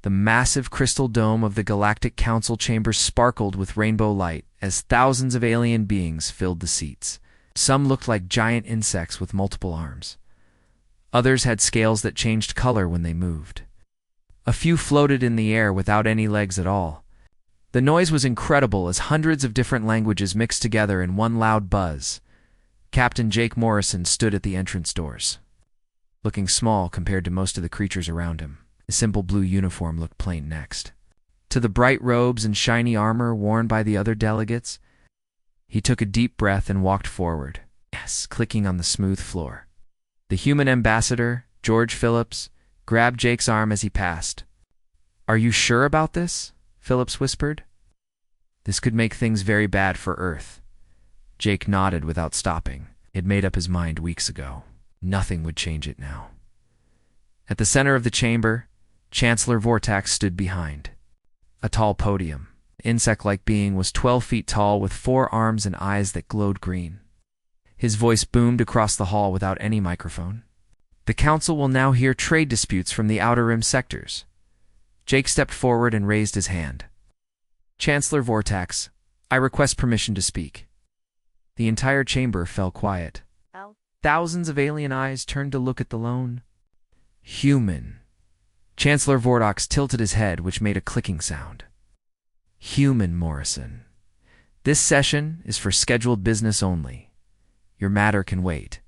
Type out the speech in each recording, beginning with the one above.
The massive crystal dome of the Galactic Council chamber sparkled with rainbow light as thousands of alien beings filled the seats. Some looked like giant insects with multiple arms. Others had scales that changed color when they moved. A few floated in the air without any legs at all. The noise was incredible as hundreds of different languages mixed together in one loud buzz. Captain Jake Morrison stood at the entrance doors, looking small compared to most of the creatures around him. His simple blue uniform looked plain next to the bright robes and shiny armor worn by the other delegates. He took a deep breath and walked forward, clicking on the smooth floor. The human ambassador, George Phillips, grabbed Jake's arm as he passed. "Are you sure about this?" Phillips whispered. "This could make things very bad for Earth." Jake nodded without stopping. He had made up his mind weeks ago. Nothing would change it now. At the center of the chamber, Chancellor Vortax stood behind a tall podium. The insect-like being was 12 feet tall with 4 arms and eyes that glowed green. His voice boomed across the hall without any microphone. "The Council will now hear trade disputes from the Outer Rim sectors." Jake stepped forward and raised his hand. "Chancellor Vortax, I request permission to speak." The entire chamber fell quiet. Thousands of alien eyes turned to look at the lone human. Chancellor Vortax tilted his head, which made a clicking sound. "Human Morrison, this session is for scheduled business only. Your matter can wait."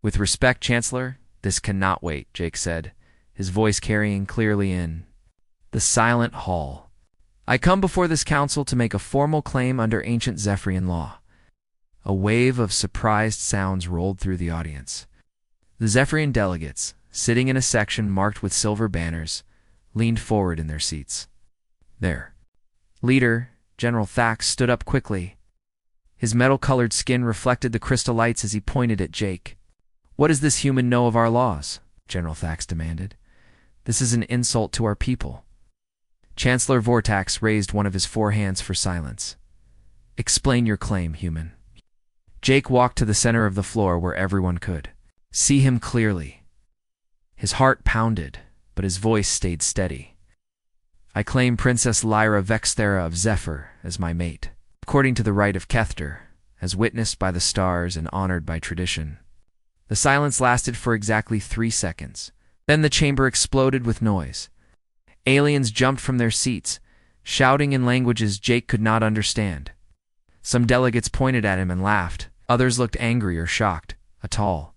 "With respect, Chancellor, this cannot wait," Jake said, his voice carrying clearly in the silent hall. "I come before this council to make a formal claim under ancient Zephyrian law." A wave of surprised sounds rolled through the audience. The Zephyrian delegates, sitting in a section marked with silver banners, leaned forward in their seats. Their leader, General Thax, stood up quickly. His metal-colored skin reflected the crystal lights as he pointed at Jake. "What does this human know of our laws?" General Thax demanded. "This is an insult to our people." Chancellor Vortax raised one of his 4 hands for silence. "Explain your claim, human." Jake walked to the center of the floor where everyone could see him clearly. His heart pounded, but his voice stayed steady. "I claim Princess Lyra Vexthera of Zephyr as my mate, according to the right of Kethter, as witnessed by the stars and honored by tradition." The silence lasted for exactly 3 seconds. Then the chamber exploded with noise. Aliens jumped from their seats, shouting in languages Jake could not understand. Some delegates pointed at him and laughed. Others looked angry or shocked. A tall,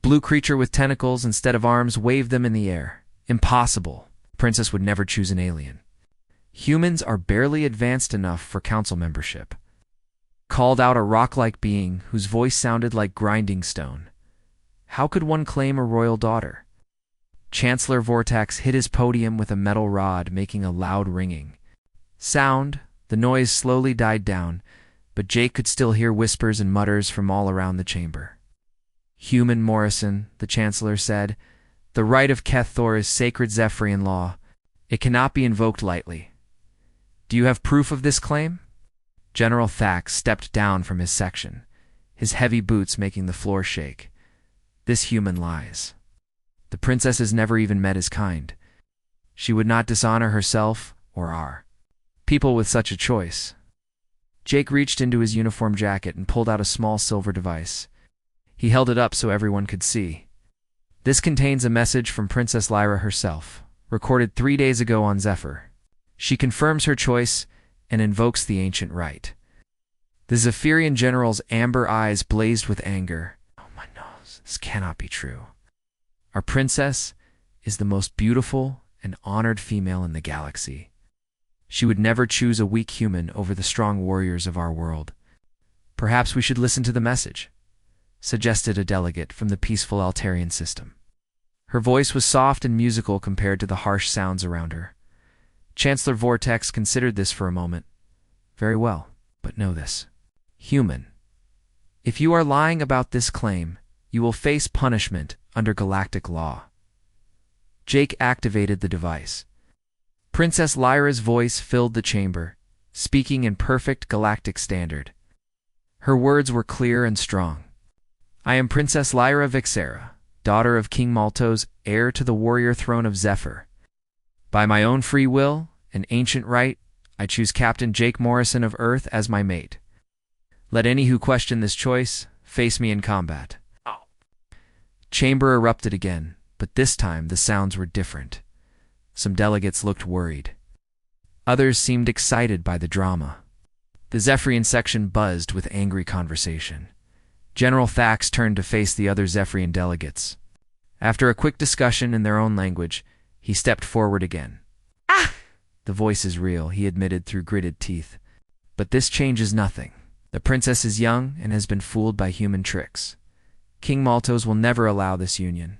blue creature with tentacles instead of arms waved them in the air. "Impossible. Princess would never choose an alien. Humans are barely advanced enough for council membership," called out a rock-like being whose voice sounded like grinding stone. "How could one claim a royal daughter?" Chancellor Vortax hit his podium with a metal rod, making a loud ringing sound. The noise slowly died down, but Jake could still hear whispers and mutters from all around the chamber. "Human Morrison," the Chancellor said, "the right of Kethor is sacred Zephyrian law. It cannot be invoked lightly. Do you have proof of this claim?" General Thax stepped down from his section, his heavy boots making the floor shake. "This human lies. The princess has never even met his kind. She would not dishonor herself or our people with such a choice." Jake reached into his uniform jacket and pulled out a small silver device. He held it up so everyone could see. "This contains a message from Princess Lyra herself, recorded 3 days ago on Zephyr. She confirms her choice and invokes the ancient right." The Zephyrian general's amber eyes blazed with anger. "Oh my nose, this cannot be true. Our princess is the most beautiful and honored female in the galaxy. She would never choose a weak human over the strong warriors of our world. Perhaps we should listen to the message," suggested a delegate from the peaceful Altarian system. Her voice was soft and musical compared to the harsh sounds around her. Chancellor Vortax considered this for a moment. "Very well, but know this. Human, if you are lying about this claim, you will face punishment under galactic law." Jake activated the device. Princess Lyra's voice filled the chamber, speaking in perfect galactic standard. Her words were clear and strong. "I am Princess Lyra Vexthera, daughter of King Maltos, heir to the warrior throne of Zephyr. By my own free will and ancient right, I choose Captain Jake Morrison of Earth as my mate. Let any who question this choice face me in combat." Chamber erupted again, but this time the sounds were different. Some delegates looked worried. Others seemed excited by the drama. The Zephyrian section buzzed with angry conversation. General Thax turned to face the other Zephyrian delegates. After a quick discussion in their own language, he stepped forward again. "Ah!" "The voice is real," he admitted through gritted teeth. "But this changes nothing. The princess is young and has been fooled by human tricks. King Maltos will never allow this union."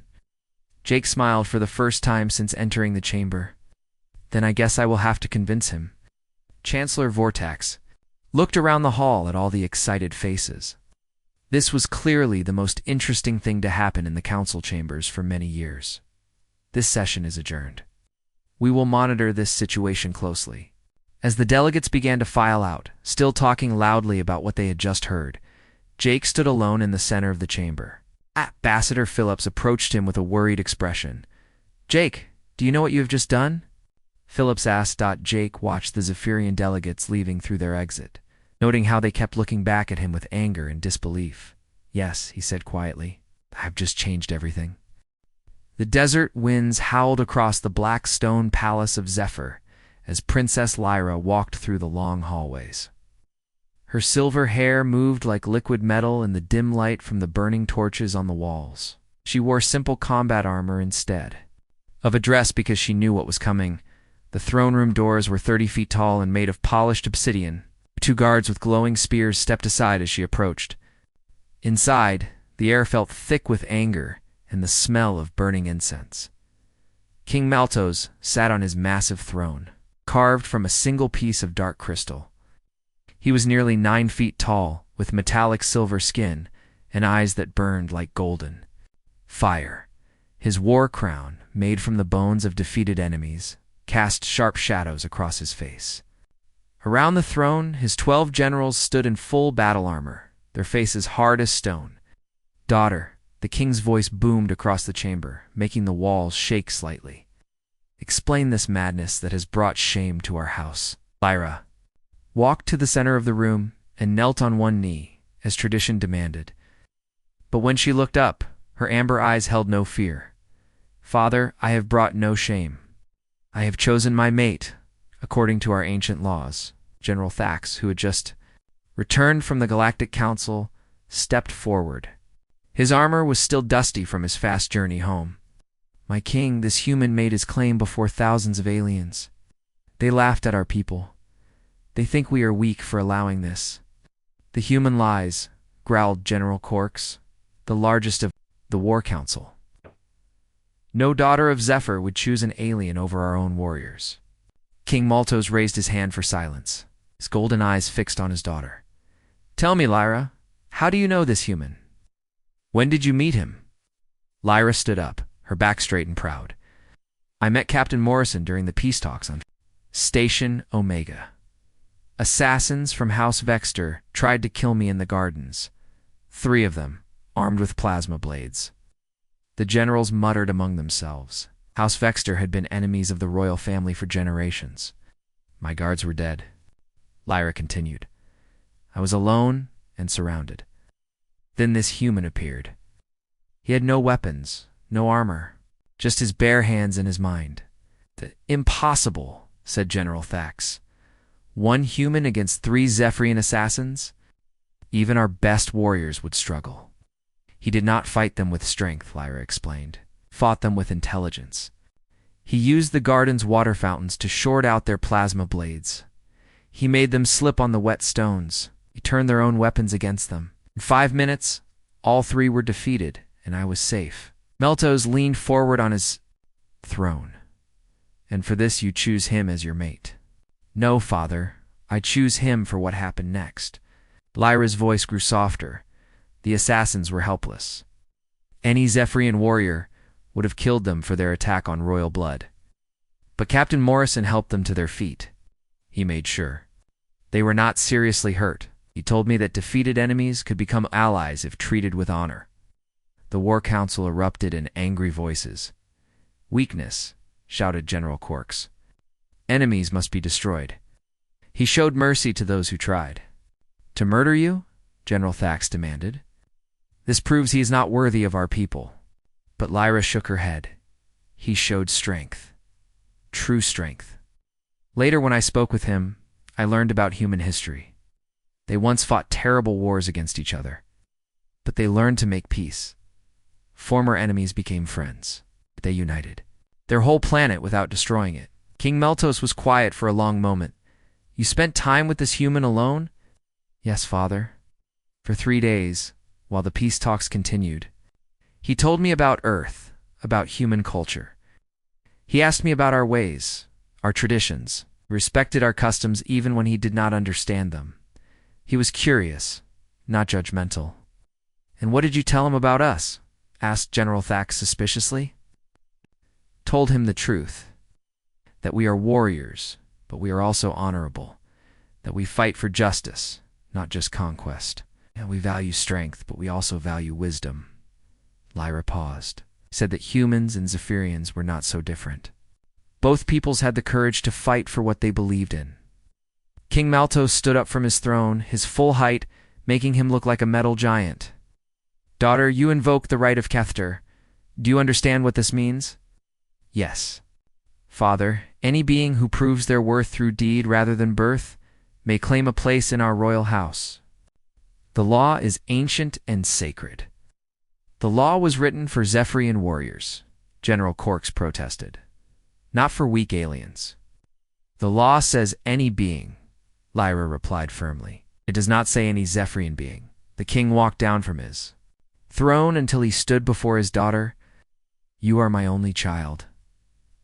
Jake smiled for the first time since entering the chamber. "Then I guess I will have to convince him." Chancellor Vortax looked around the hall at all the excited faces. This was clearly the most interesting thing to happen in the council chambers for many years. This session is adjourned. We will monitor this situation closely. As the delegates began to file out, still talking loudly about what they had just heard, Jake stood alone in the center of the chamber. Ambassador Phillips approached him with a worried expression. "Jake, do you know what you have just done?" Phillips asked. Jake watched the Zephyrian delegates leaving through their exit, noting how they kept looking back at him with anger and disbelief. "Yes," he said quietly, "I've just changed everything." The desert winds howled across the black stone palace of Zephyr as Princess Lyra walked through the long hallways. Her silver hair moved like liquid metal in the dim light from the burning torches on the walls. She wore simple combat armor instead of a dress because she knew what was coming. The throne room doors were 30 feet tall and made of polished obsidian. 2 guards with glowing spears stepped aside as she approached. Inside, the air felt thick with anger and the smell of burning incense. King Maltos sat on his massive throne, carved from a single piece of dark crystal. He was nearly 9 feet tall, with metallic silver skin and eyes that burned like golden fire. His war crown, made from the bones of defeated enemies, cast sharp shadows across his face. Around the throne, his 12 generals stood in full battle armor, their faces hard as stone. "Daughter," the king's voice boomed across the chamber, making the walls shake slightly. "Explain this madness that has brought shame to our house." Lyra walked to the center of the room and knelt on one knee, as tradition demanded. But when she looked up, her amber eyes held no fear. "Father, I have brought no shame. I have chosen my mate, according to our ancient laws." General Thax, who had just returned from the Galactic Council, stepped forward. His armor was still dusty from his fast journey home. "My king, this human made his claim before thousands of aliens. They laughed at our people. They think we are weak for allowing this." "The human lies," growled General Corks, the largest of the War Council. "No daughter of Zephyr would choose an alien over our own warriors." King Maltos raised his hand for silence, his golden eyes fixed on his daughter. "Tell me, Lyra, how do you know this human? When did you meet him?" Lyra stood up, her back straight and proud. "I met Captain Morrison during the peace talks on Station Omega. Assassins from House Vexter tried to kill me in the gardens. 3 of them, armed with plasma blades." The generals muttered among themselves. House Vexter had been enemies of the royal family for generations. "My guards were dead," Lyra continued. "I was alone and surrounded. Then this human appeared. He had no weapons, no armor, just his bare hands and his mind." "Impossible," said General Thax. "1 human against 3 Zephyrian assassins? Even our best warriors would struggle." "He did not fight them with strength," Lyra explained. "Fought them with intelligence. He used the garden's water fountains to short out their plasma blades. He made them slip on the wet stones. He turned their own weapons against them. In 5 minutes, all 3 were defeated, and I was safe." Maltos leaned forward on his throne. "And for this you choose him as your mate?" "No, father. I choose him for what happened next." Lyra's voice grew softer. The assassins were helpless. Any Zephyrian warrior would have killed them for their attack on royal blood. But Captain Morrison helped them to their feet. He made sure. They were not seriously hurt. He told me that defeated enemies could become allies if treated with honor. The War Council erupted in angry voices. "Weakness," shouted General Quarks. Enemies must be destroyed. He showed mercy to those who tried. To murder you? General Thax demanded. This proves he is not worthy of our people. But Lyra shook her head. He showed strength. True strength. Later, when I spoke with him, I learned about human history. They once fought terrible wars against each other. But they learned to make peace. Former enemies became friends. They united their whole planet without destroying it. King Meltos was quiet for a long moment. You spent time with this human alone? Yes, father. For 3 days, while the peace talks continued. He told me about Earth, about human culture. He asked me about our ways, our traditions, respected our customs even when he did not understand them. He was curious, not judgmental. And what did you tell him about us? Asked General Thax suspiciously. Told him the truth. That we are warriors, but we are also honorable. That we fight for justice, not just conquest. And we value strength, but we also value wisdom. Lyra paused. Said that humans and Zephyrians were not so different. Both peoples had the courage to fight for what they believed in. King Maltos stood up from his throne, his full height, making him look like a metal giant. Daughter, you invoke the right of Kethter. Do you understand what this means? Yes. Father, any being who proves their worth through deed rather than birth may claim a place in our royal house. The law is ancient and sacred. The law was written for Zephyrian warriors, General Quarks protested. Not for weak aliens. The law says any being, Lyra replied firmly. It does not say any Zephyrian being. The king walked down from his throne until he stood before his daughter. You are my only child.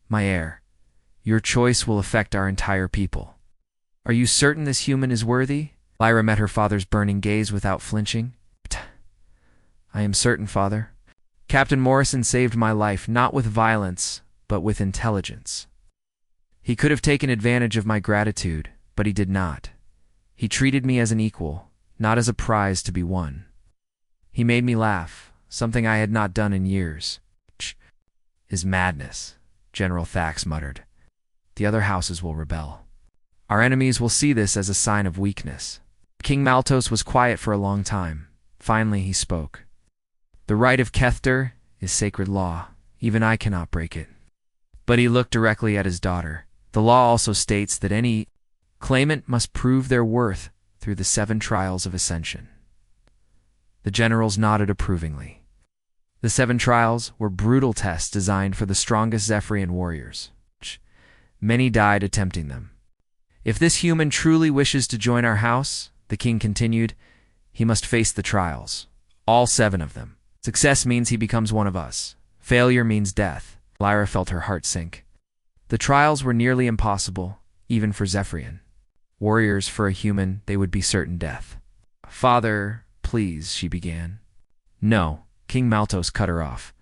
My heir. Your choice will affect our entire people. Are you certain this human is worthy? Lyra met her father's burning gaze without flinching. I am certain, father. Captain Morrison saved my life not with violence, but with intelligence. He could have taken advantage of my gratitude, but he did not. He treated me as an equal, not as a prize to be won. He made me laugh, something I had not done in years. Is madness, General Thax muttered. The other houses will rebel. Our enemies will see this as a sign of weakness. King Maltos was quiet for a long time. Finally he spoke. The right of Kethter is sacred law. Even I cannot break it. But he looked directly at his daughter. The law also states that any claimant must prove their worth through the 7 trials of ascension. The generals nodded approvingly. The 7 trials were brutal tests designed for the strongest Zephyrian warriors. Many died attempting them. If this human truly wishes to join our house, the king continued, he must face the trials. All 7 of them. Success means he becomes one of us. Failure means death. Lyra felt her heart sink. The trials were nearly impossible, even for Zephyrian. Warriors for a human, they would be certain death. Father, please, she began. No, King Maltos cut her off.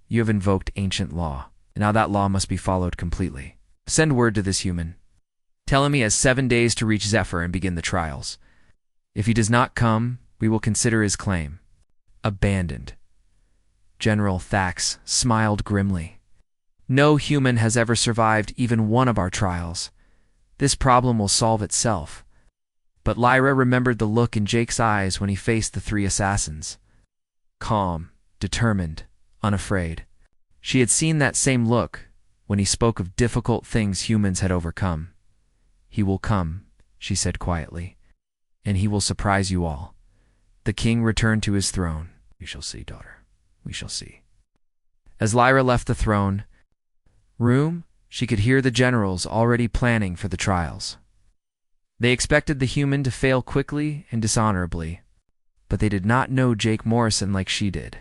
You have invoked ancient law. Now that law must be followed completely. Send word to this human. Tell him he has 7 days to reach Zephyr and begin the trials. If he does not come, we will consider his claim abandoned. General Thax smiled grimly. No human has ever survived even one of our trials. This problem will solve itself. But Lyra remembered the look in Jake's eyes when he faced the 3 assassins. Calm, determined, unafraid. She had seen that same look when he spoke of difficult things humans had overcome. He will come, she said quietly, and he will surprise you all. The king returned to his throne. We shall see, daughter. We shall see. As Lyra left the throne room, she could hear the generals already planning for the trials. They expected the human to fail quickly and dishonorably, but they did not know Jake Morrison like she did.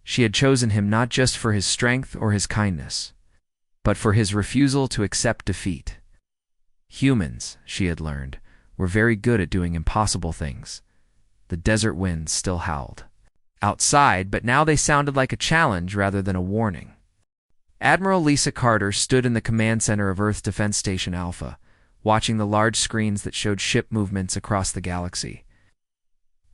She had chosen him not just for his strength or his kindness, but for his refusal to accept defeat. Humans, she had learned, were very good at doing impossible things. The desert winds still howled outside, but now they sounded like a challenge rather than a warning. Admiral Lisa Carter stood in the command center of Earth Defense Station Alpha, watching the large screens that showed ship movements across the galaxy.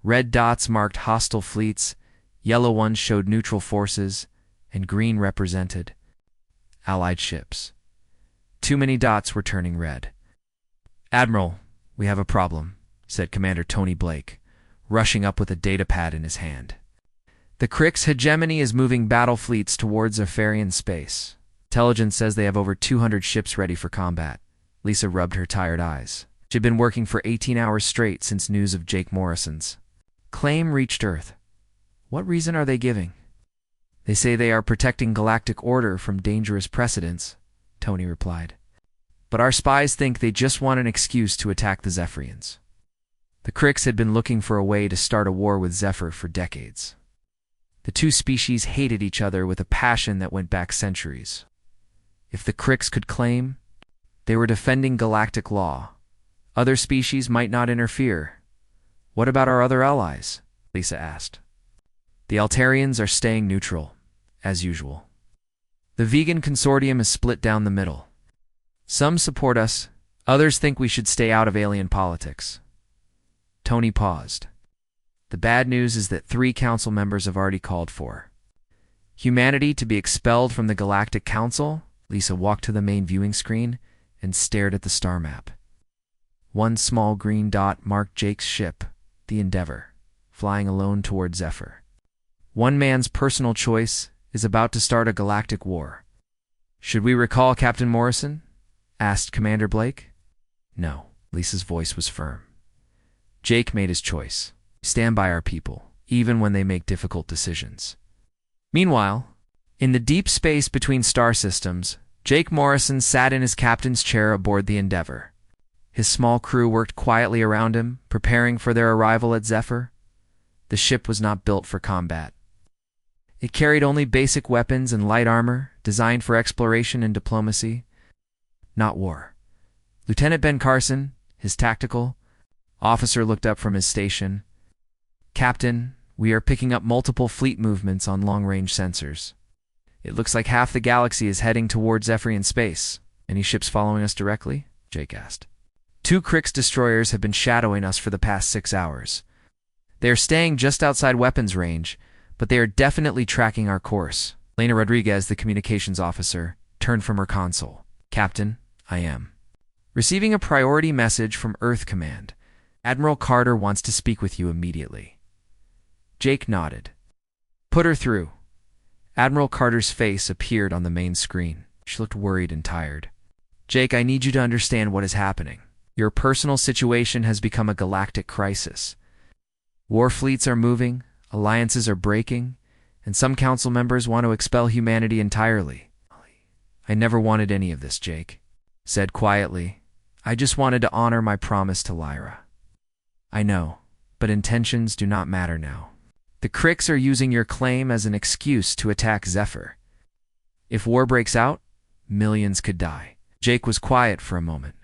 Red dots marked hostile fleets, yellow ones showed neutral forces, and green represented Allied ships. Too many dots were turning red. "Admiral, we have a problem," said Commander Tony Blake, rushing up with a datapad in his hand. "The Krix hegemony is moving battle fleets towards Zephyrian space. Intelligence says they have over 200 ships ready for combat." Lisa rubbed her tired eyes. She'd been working for 18 hours straight since news of Jake Morrison's claim reached Earth. "What reason are they giving?" "They say they are protecting galactic order from dangerous precedents," Tony replied. "But our spies think they just want an excuse to attack the Zephyrians." The Krix had been looking for a way to start a war with Zephyr for decades. The two species hated each other with a passion that went back centuries. If the Krix could claim, they were defending galactic law. Other species might not interfere. "What about our other allies?" Lisa asked. "The Altarians are staying neutral, as usual. The vegan consortium is split down the middle. Some support us, others think we should stay out of alien politics." Tony paused. "The bad news is that 3 council members have already called for humanity to be expelled from the Galactic Council." Lisa walked to the main viewing screen and stared at the star map. One small green dot marked Jake's ship, the Endeavor, flying alone toward Zephyr. "One man's personal choice is about to start a galactic war. Should we recall Captain Morrison?" asked Commander Blake. "No." Lisa's voice was firm. "Jake made his choice. Stand by our people, even when they make difficult decisions." Meanwhile, in the deep space between star systems, Jake Morrison sat in his captain's chair aboard the Endeavor. His small crew worked quietly around him, preparing for their arrival at Zephyr. The ship was not built for combat. It carried only basic weapons and light armor, designed for exploration and diplomacy, not war. Lieutenant Ben Carson, his tactical officer, looked up from his station. "Captain, we are picking up multiple fleet movements on long-range sensors. It looks like half the galaxy is heading towards Zephyrian space. Any ships following us directly?" Jake asked. "2 Krix destroyers have been shadowing us for the past 6 hours. They are staying just outside weapons range, but they are definitely tracking our course." Elena Rodriguez, the communications officer, turned from her console. "Captain, I am receiving a priority message from Earth Command. Admiral Carter wants to speak with you immediately." Jake nodded. "Put her through." Admiral Carter's face appeared on the main screen. She looked worried and tired. "Jake, I need you to understand what is happening. Your personal situation has become a galactic crisis. War fleets are moving, alliances are breaking, and some council members want to expel humanity entirely." "I never wanted any of this," Jake said quietly. "I just wanted to honor my promise to Lyra." "I know, but intentions do not matter now. The Krix are using your claim as an excuse to attack Zephyr. If war breaks out, millions could die." Jake was quiet for a moment.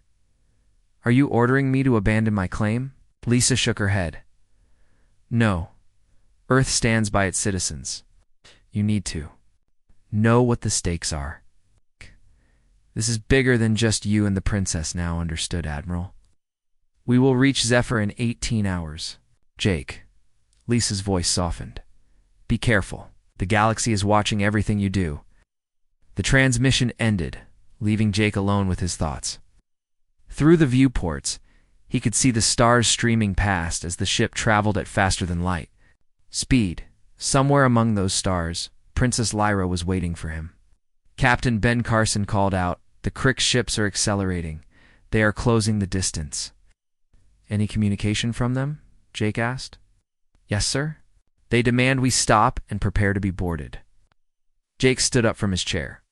"Are you ordering me to abandon my claim?" Lisa shook her head. "No. Earth stands by its citizens. You need to know what the stakes are. This is bigger than just you and the princess now, understood, Admiral? We will reach Zephyr in 18 hours. Jake." Lisa's voice softened. "Be careful. The galaxy is watching everything you do." The transmission ended, leaving Jake alone with his thoughts. Through the viewports, he could see the stars streaming past as the ship traveled at faster than light speed. Somewhere among those stars, Princess Lyra was waiting for him. Captain Ben Carson called out, "The Krix ships are accelerating. They are closing the distance." "Any communication from them?" Jake asked. "Yes, sir. They demand we stop and prepare to be boarded." Jake stood up from his chair.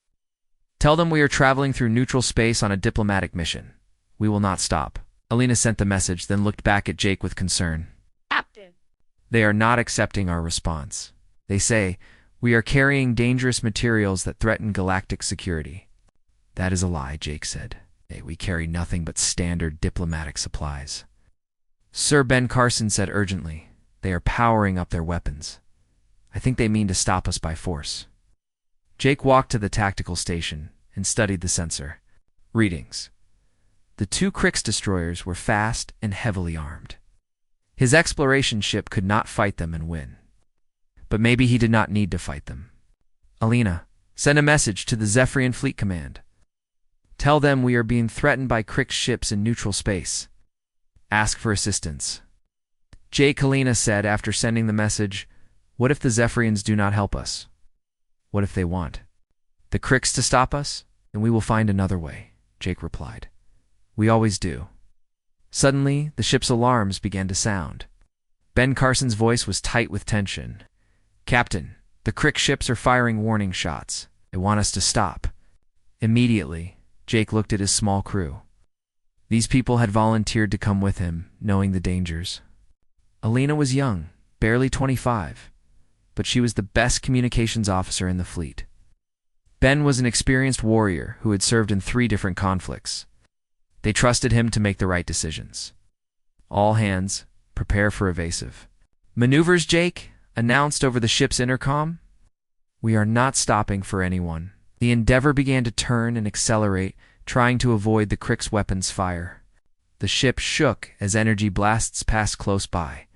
"Tell them we are traveling through neutral space on a diplomatic mission. We will not stop." Alina sent the message, then looked back at Jake with concern. "Captain." "They are not accepting our response. They say, we are carrying dangerous materials that threaten galactic security." "That is a lie," Jake said. "We carry nothing but standard diplomatic supplies." "Sir," Ben Carson said urgently, "they are powering up their weapons. I think they mean to stop us by force." Jake walked to the tactical station and studied the sensor. Readings. The 2 Krix destroyers were fast and heavily armed. His exploration ship could not fight them and win. But maybe he did not need to fight them. "Alina, Send a message to the Zephyrian Fleet Command. Tell them we are being threatened by Crick's ships in neutral space. Ask for assistance. Jake Kalina said after sending the message, "What if the Zephyrians do not help us? What if they want the Cricks to stop us? Then we will find another way," Jake replied. "We always do." Suddenly, the ship's alarms began to sound. Ben Carson's voice was tight with tension. "Captain, the Crick ships are firing warning shots. They want us to stop." Immediately, Jake looked at his small crew. These people had volunteered to come with him, knowing the dangers. Alina was young, barely 25, but she was the best communications officer in the fleet. Ben was an experienced warrior who had served in 3 different conflicts. They trusted him to make the right decisions. "All hands, prepare for evasive maneuvers," Jake announced over the ship's intercom. "We are not stopping for anyone." The Endeavor began to turn and accelerate, trying to avoid the Crick's weapons fire. The ship shook as energy blasts passed close by.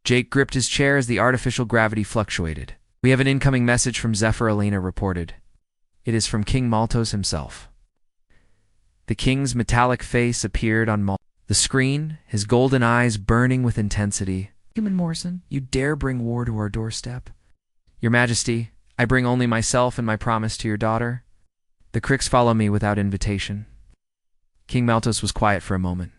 Jake gripped his chair as the artificial gravity fluctuated. "We have an incoming message from Zephyr," Alina reported. "It is from King Maltos himself." The king's metallic face appeared on the screen, his golden eyes burning with intensity. "Human Morrison, you dare bring war to our doorstep?" "Your Majesty, I bring only myself and my promise to your daughter. The Cricks follow me without invitation." King Maltos was quiet for a moment.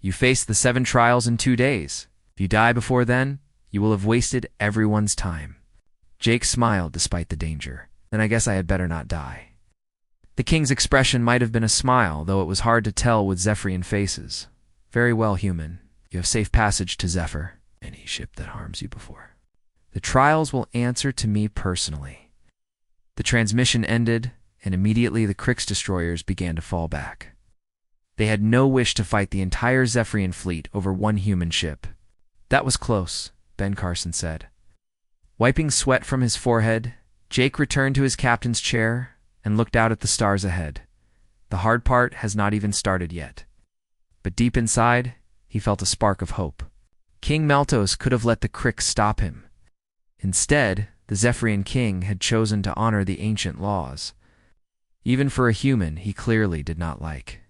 "You face the 7 trials in 2 days. If you die before then, you will have wasted everyone's time." Jake smiled despite the danger. "Then I guess I had better not die." The king's expression might have been a smile, though it was hard to tell with Zephyrian faces. "Very well, human. You have safe passage to Zephyr. Any ship that harms you before. The trials will answer to me personally." The transmission ended, and immediately the Crick's destroyers began to fall back. They had no wish to fight the entire Zephyrian fleet over one human ship. "That was close," Ben Carson said. Wiping sweat from his forehead, Jake returned to his captain's chair and looked out at the stars ahead. The hard part has not even started yet. But deep inside, he felt a spark of hope. King Maltos could have let the Cricks stop him. Instead, the Zephyrian king had chosen to honor the ancient laws. Even for a human he clearly did not like.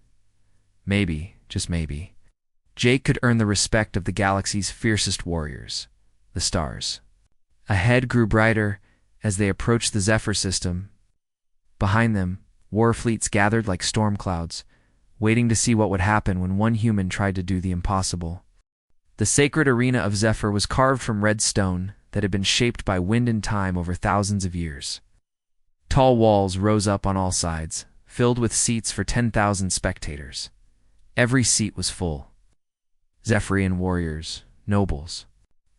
Maybe, just maybe, Jake could earn the respect of the galaxy's fiercest warriors, the stars. Ahead grew brighter as they approached the Zephyr system. Behind them, war fleets gathered like storm clouds, waiting to see what would happen when one human tried to do the impossible. The sacred arena of Zephyr was carved from red stone that had been shaped by wind and time over thousands of years. Tall walls rose up on all sides, filled with seats for 10,000 spectators. Every seat was full. Zephyrian warriors, nobles,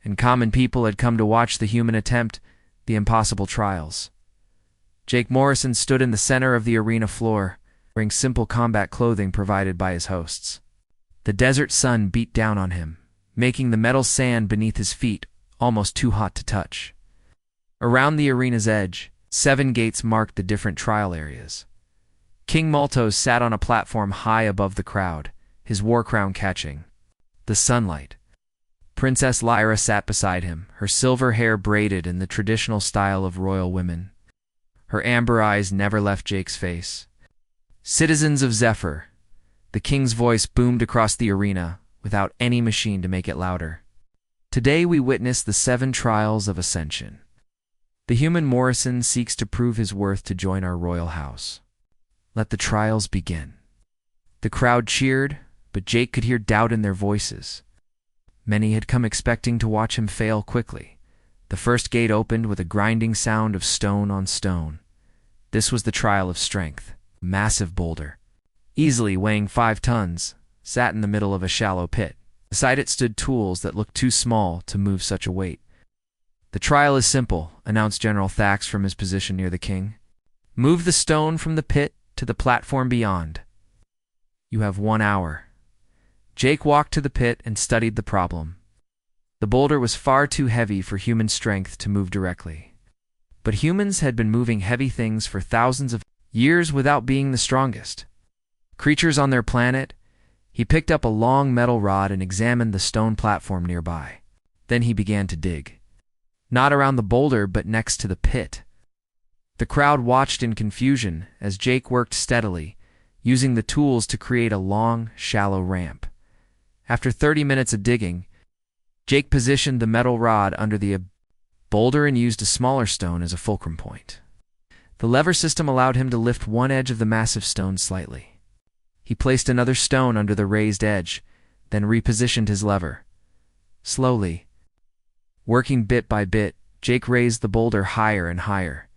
and common people had come to watch the human attempt the impossible trials. Jake Morrison stood in the center of the arena floor, wearing simple combat clothing provided by his hosts. The desert sun beat down on him, making the metal sand beneath his feet almost too hot to touch. Around the arena's edge, 7 gates marked the different trial areas. King Maltos sat on a platform high above the crowd, his war crown catching the sunlight. Princess Lyra sat beside him, her silver hair braided in the traditional style of royal women. Her amber eyes never left Jake's face. "Citizens of Zephyr," the king's voice boomed across the arena without any machine to make it louder. "Today we witness the 7 trials of ascension. The human Morrison seeks to prove his worth to join our royal house. Let the trials begin." The crowd cheered, but Jake could hear doubt in their voices. Many had come expecting to watch him fail quickly. The first gate opened with a grinding sound of stone on stone. This was the trial of strength. A massive boulder, easily weighing 5 tons, sat in the middle of a shallow pit. Beside it stood tools that looked too small to move such a weight. "The trial is simple," announced General Thax from his position near the king. "Move the stone from the pit to the platform beyond. You have 1 hour." Jake walked to the pit and studied the problem. The boulder was far too heavy for human strength to move directly. But humans had been moving heavy things for thousands of years without being the strongest. Creatures on their planet, he picked up a long metal rod and examined the stone platform nearby. Then he began to dig. Not around the boulder, but next to the pit. The crowd watched in confusion as Jake worked steadily, using the tools to create a long, shallow ramp. After 30 minutes of digging, Jake positioned the metal rod under the boulder and used a smaller stone as a fulcrum point. The lever system allowed him to lift one edge of the massive stone slightly. He placed another stone under the raised edge, then repositioned his lever. Slowly, working bit by bit, Jake raised the boulder higher and higher.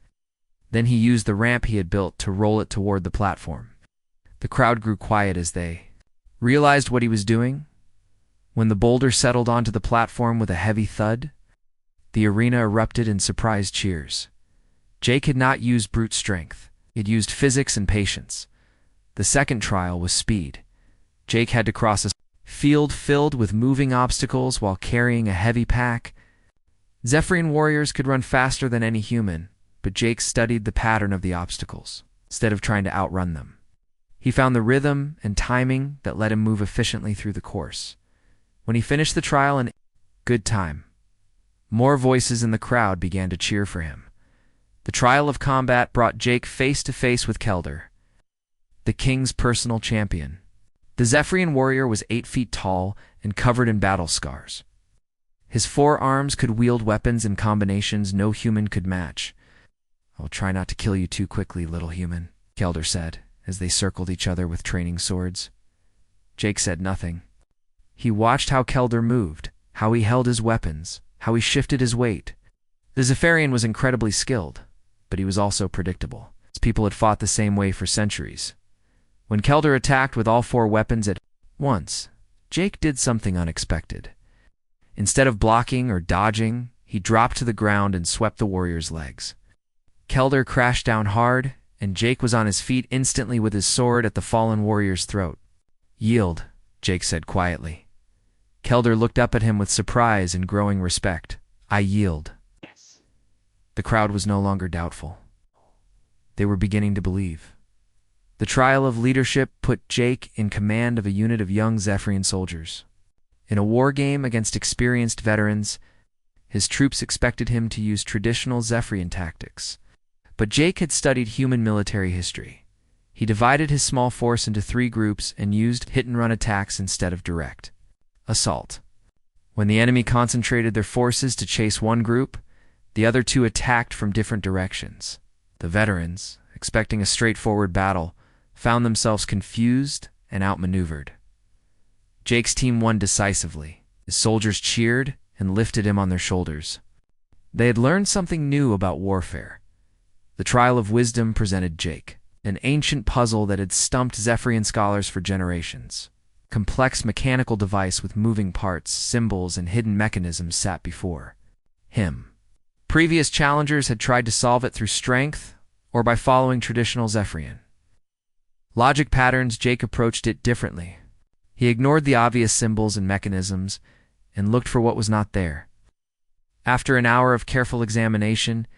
Then he used the ramp he had built to roll it toward the platform. The crowd grew quiet as they realized what he was doing. When the boulder settled onto the platform with a heavy thud, the arena erupted in surprised cheers. Jake had not used brute strength. He had used physics and patience. The second trial was speed. Jake had to cross a field filled with moving obstacles while carrying a heavy pack. Zephyrian warriors could run faster than any human, but Jake studied the pattern of the obstacles, instead of trying to outrun them. He found the rhythm and timing that let him move efficiently through the course. When he finished the trial in good time, more voices in the crowd began to cheer for him. The trial of combat brought Jake face to face with Kelder, the king's personal champion. The Zephyrian warrior was 8 feet tall and covered in battle scars. His 4 arms could wield weapons in combinations no human could match. "I'll try not to kill you too quickly, little human," Kelder said, as they circled each other with training swords. Jake said nothing. He watched how Kelder moved, how he held his weapons, how he shifted his weight. The Zephyrian was incredibly skilled, but he was also predictable. His people had fought the same way for centuries. When Kelder attacked with all 4 weapons at once, Jake did something unexpected. Instead of blocking or dodging, he dropped to the ground and swept the warrior's legs. Kelder crashed down hard, and Jake was on his feet instantly with his sword at the fallen warrior's throat. "Yield," Jake said quietly. Kelder looked up at him with surprise and growing respect. "I yield." Yes. The crowd was no longer doubtful. They were beginning to believe. The trial of leadership put Jake in command of a unit of young Zephyrian soldiers. In a war game against experienced veterans, his troops expected him to use traditional Zephyrian tactics. But Jake had studied human military history. He divided his small force into 3 groups and used hit-and-run attacks instead of direct assault. When the enemy concentrated their forces to chase one group, the other 2 attacked from different directions. The veterans, expecting a straightforward battle, found themselves confused and outmaneuvered. Jake's team won decisively. His soldiers cheered and lifted him on their shoulders. They had learned something new about warfare. The trial of wisdom presented Jake, an ancient puzzle that had stumped Zephyrian scholars for generations. Complex mechanical device with moving parts, symbols, and hidden mechanisms sat before him. Previous challengers had tried to solve it through strength or by following traditional Zephyrian logic patterns. Jake approached it differently. He ignored the obvious symbols and mechanisms and looked for what was not there. After an hour of careful examination,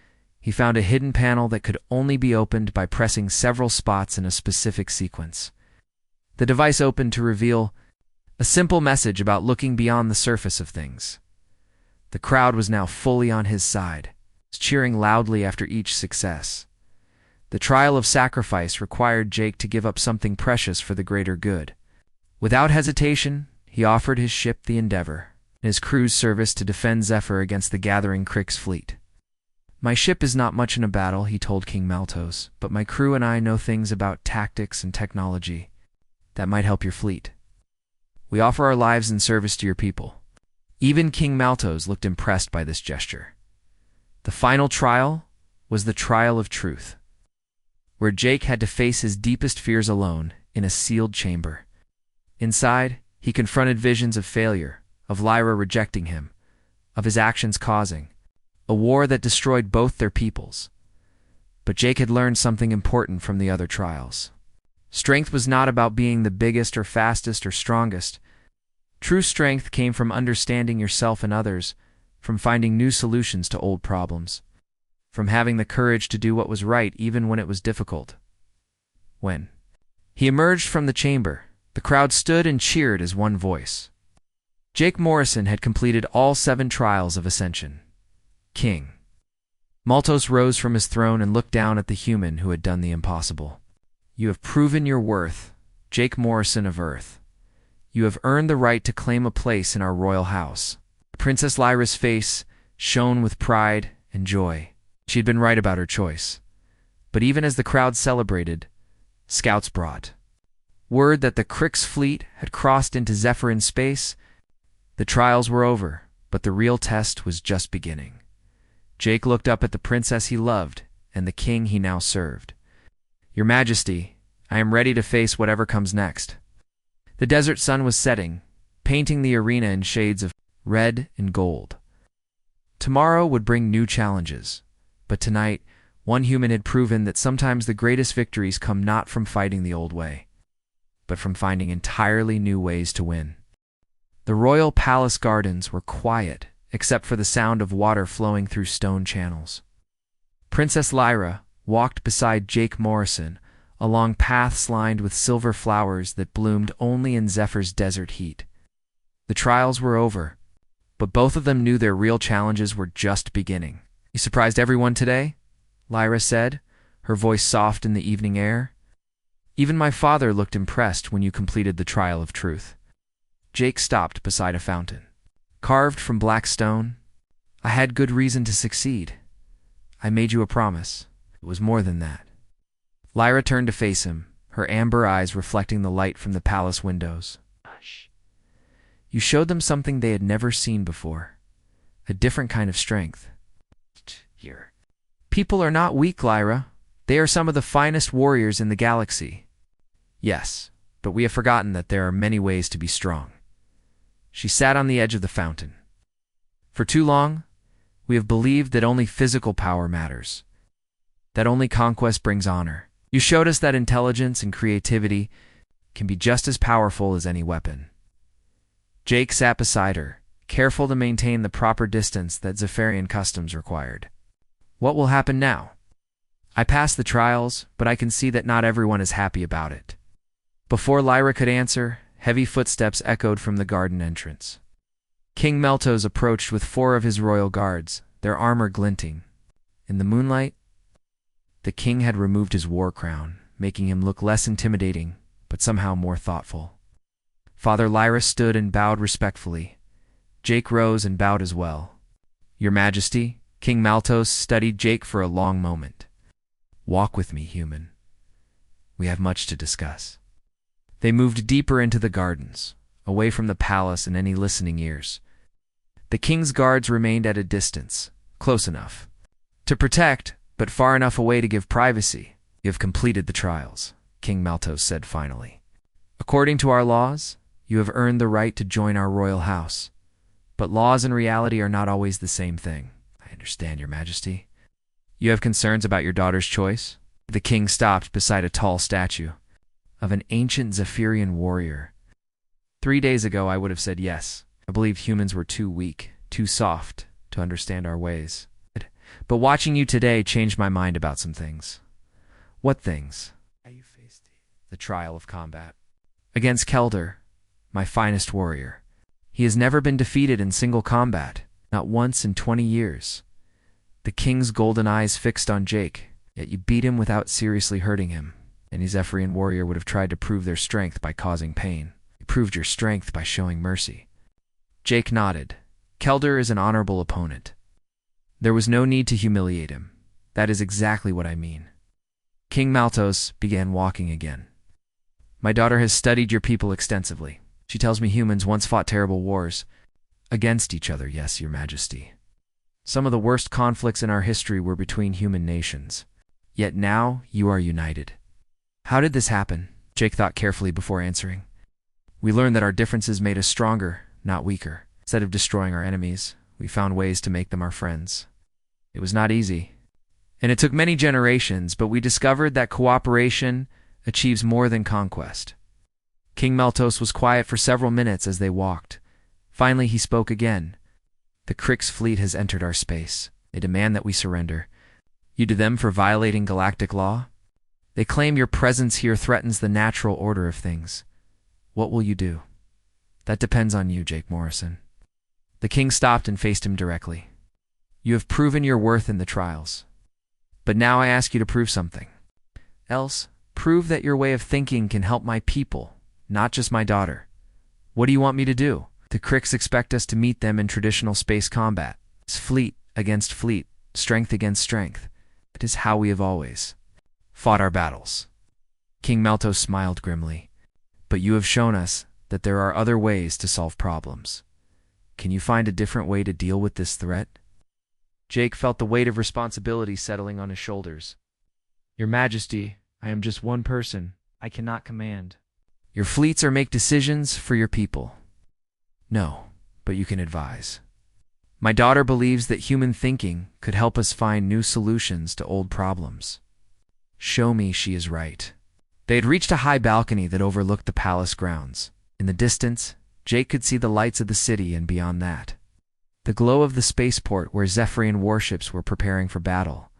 he found a hidden panel that could only be opened by pressing several spots in a specific sequence. The device opened to reveal a simple message about looking beyond the surface of things. The crowd was now fully on his side, cheering loudly after each success. The trial of sacrifice required Jake to give up something precious for the greater good. Without hesitation, he offered his ship, the Endeavor, in his crew's service to defend Zephyr against the gathering Krix fleet. "My ship is not much in a battle," he told King Maltos, "but my crew and I know things about tactics and technology that might help your fleet. We offer our lives in service to your people." Even King Maltos looked impressed by this gesture. The final trial was the trial of truth, where Jake had to face his deepest fears alone in a sealed chamber. Inside, he confronted visions of failure, of Lyra rejecting him, of his actions causing a war that destroyed both their peoples. But Jake had learned something important from the other trials. Strength was not about being the biggest or fastest or strongest. True strength came from understanding yourself and others, from finding new solutions to old problems, from having the courage to do what was right even when it was difficult. When he emerged from the chamber, the crowd stood and cheered as one voice. Jake Morrison had completed all 7 trials of Ascension. King. Maltos rose from his throne and looked down at the human who had done the impossible. You have proven your worth, Jake Morrison of Earth. You have earned the right to claim a place in our royal house. Princess Lyra's face shone with pride and joy. She had been right about her choice. But even as the crowd celebrated, scouts brought word that the Krix fleet had crossed into Zephyrin space. The trials were over, but the real test was just beginning. Jake looked up at the princess he loved and the king he now served. Your Majesty, I am ready to face whatever comes next. The desert sun was setting, painting the arena in shades of red and gold. Tomorrow would bring new challenges, but tonight, one human had proven that sometimes the greatest victories come not from fighting the old way, but from finding entirely new ways to win. The royal palace gardens were quiet, except for the sound of water flowing through stone channels. Princess Lyra walked beside Jake Morrison along paths lined with silver flowers that bloomed only in Zephyr's desert heat. The trials were over, but both of them knew their real challenges were just beginning. You surprised everyone today? Lyra said, her voice soft in the evening air. Even my father looked impressed when you completed the trial of truth. Jake stopped beside a fountain. Carved from black stone, I had good reason to succeed. I made you a promise. It was more than that. Lyra turned to face him, her amber eyes reflecting the light from the palace windows. Hush. You showed them something they had never seen before. A different kind of strength. Here. People are not weak, Lyra. They are some of the finest warriors in the galaxy. Yes, but we have forgotten that there are many ways to be strong. She sat on the edge of the fountain. For too long, we have believed that only physical power matters, that only conquest brings honor. You showed us that intelligence and creativity can be just as powerful as any weapon. Jake sat beside her, careful to maintain the proper distance that Zephyrian customs required. What will happen now? I passed the trials, but I can see that not everyone is happy about it. Before Lyra could answer, heavy footsteps echoed from the garden entrance. King Meltos approached with 4 of his royal guards, their armor glinting. In the moonlight, the king had removed his war crown, making him look less intimidating, but somehow more thoughtful. Father Lyra stood and bowed respectfully. Jake rose and bowed as well. Your Majesty, King Maltos studied Jake for a long moment. Walk with me, human. We have much to discuss. They moved deeper into the gardens, away from the palace and any listening ears. The king's guards remained at a distance, close enough to protect, but far enough away to give privacy. You have completed the trials, King Maltos said finally. According to our laws, you have earned the right to join our royal house. But laws and reality are not always the same thing. I understand, Your Majesty. You have concerns about your daughter's choice? The king stopped beside a tall statue of an ancient Zephyrian warrior. 3 days ago, I would have said yes. I believed humans were too weak, too soft to understand our ways. But watching you today changed my mind about some things. What things? You faced the trial of combat. Against Kelder, my finest warrior. He has never been defeated in single combat, not once in 20 years. The king's golden eyes fixed on Jake, yet you beat him without seriously hurting him. Any Zephyrian warrior would have tried to prove their strength by causing pain. You proved your strength by showing mercy. Jake nodded. Kelder is an honorable opponent. There was no need to humiliate him. That is exactly what I mean. King Maltos began walking again. My daughter has studied your people extensively. She tells me humans once fought terrible wars. Against each other, yes, Your Majesty. Some of the worst conflicts in our history were between human nations. Yet now, you are united. How did this happen? Jake thought carefully before answering. We learned that our differences made us stronger, not weaker. Instead of destroying our enemies, we found ways to make them our friends. It was not easy, and it took many generations, but we discovered that cooperation achieves more than conquest. King Maltos was quiet for several minutes as they walked. Finally, he spoke again. The Krix fleet has entered our space. They demand that we surrender. You do them for violating galactic law? They claim your presence here threatens the natural order of things. What will you do? That depends on you, Jake Morrison. The king stopped and faced him directly. You have proven your worth in the trials. But now I ask you to prove something. Else, prove that your way of thinking can help my people, not just my daughter. What do you want me to do? The Krix expect us to meet them in traditional space combat. It's fleet against fleet, strength against strength. It is how we have always fought our battles. King Maltos smiled grimly. But you have shown us that there are other ways to solve problems. Can you find a different way to deal with this threat? Jake felt the weight of responsibility settling on his shoulders. Your Majesty, I am just one person. I cannot command. Your fleets or make decisions for your people. No, but you can advise. My daughter believes that human thinking could help us find new solutions to old problems. Show me she is right. They had reached a high balcony that overlooked the palace grounds. In the distance, Jake could see the lights of the city and beyond that. The glow of the spaceport where Zephyrian warships were preparing for battle.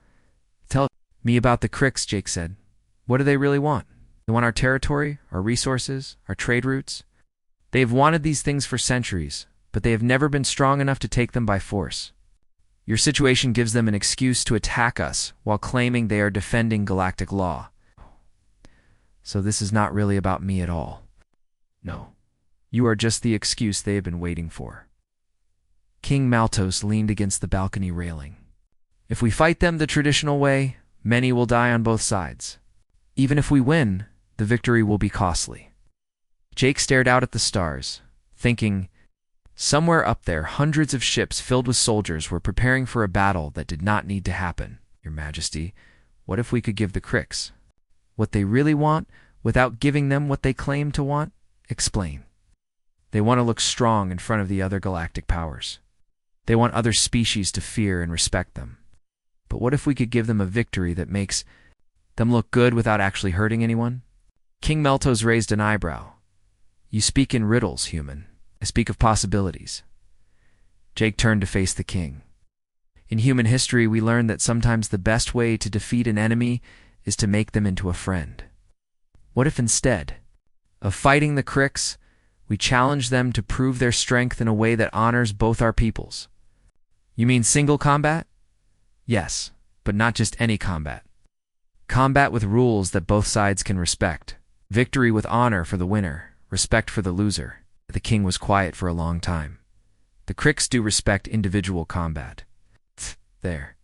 Tell me about the Krix, Jake said. What do they really want? They want our territory, our resources, our trade routes? They have wanted these things for centuries, but they have never been strong enough to take them by force. Your situation gives them an excuse to attack us while claiming they are defending galactic law. So this is not really about me at all. No, you are just the excuse they have been waiting for. King Maltos leaned against the balcony railing. If we fight them the traditional way, many will die on both sides. Even if we win, the victory will be costly. Jake stared out at the stars, thinking, somewhere up there, hundreds of ships filled with soldiers were preparing for a battle that did not need to happen. Your Majesty, what if we could give the Krix what they really want without giving them what they claim to want? Explain. They want to look strong in front of the other galactic powers. They want other species to fear and respect them. But what if we could give them a victory that makes them look good without actually hurting anyone? King Maltos raised an eyebrow. You speak in riddles, human. I speak of possibilities. Jake turned to face the king. In human history, we learned that sometimes the best way to defeat an enemy is to make them into a friend. What if instead of fighting the Krix, we challenge them to prove their strength in a way that honors both our peoples? You mean single combat? Yes, but not just any combat. Combat with rules that both sides can respect. Victory with honor for the winner, respect for the loser. The king was quiet for a long time. The Krix do respect individual combat. There.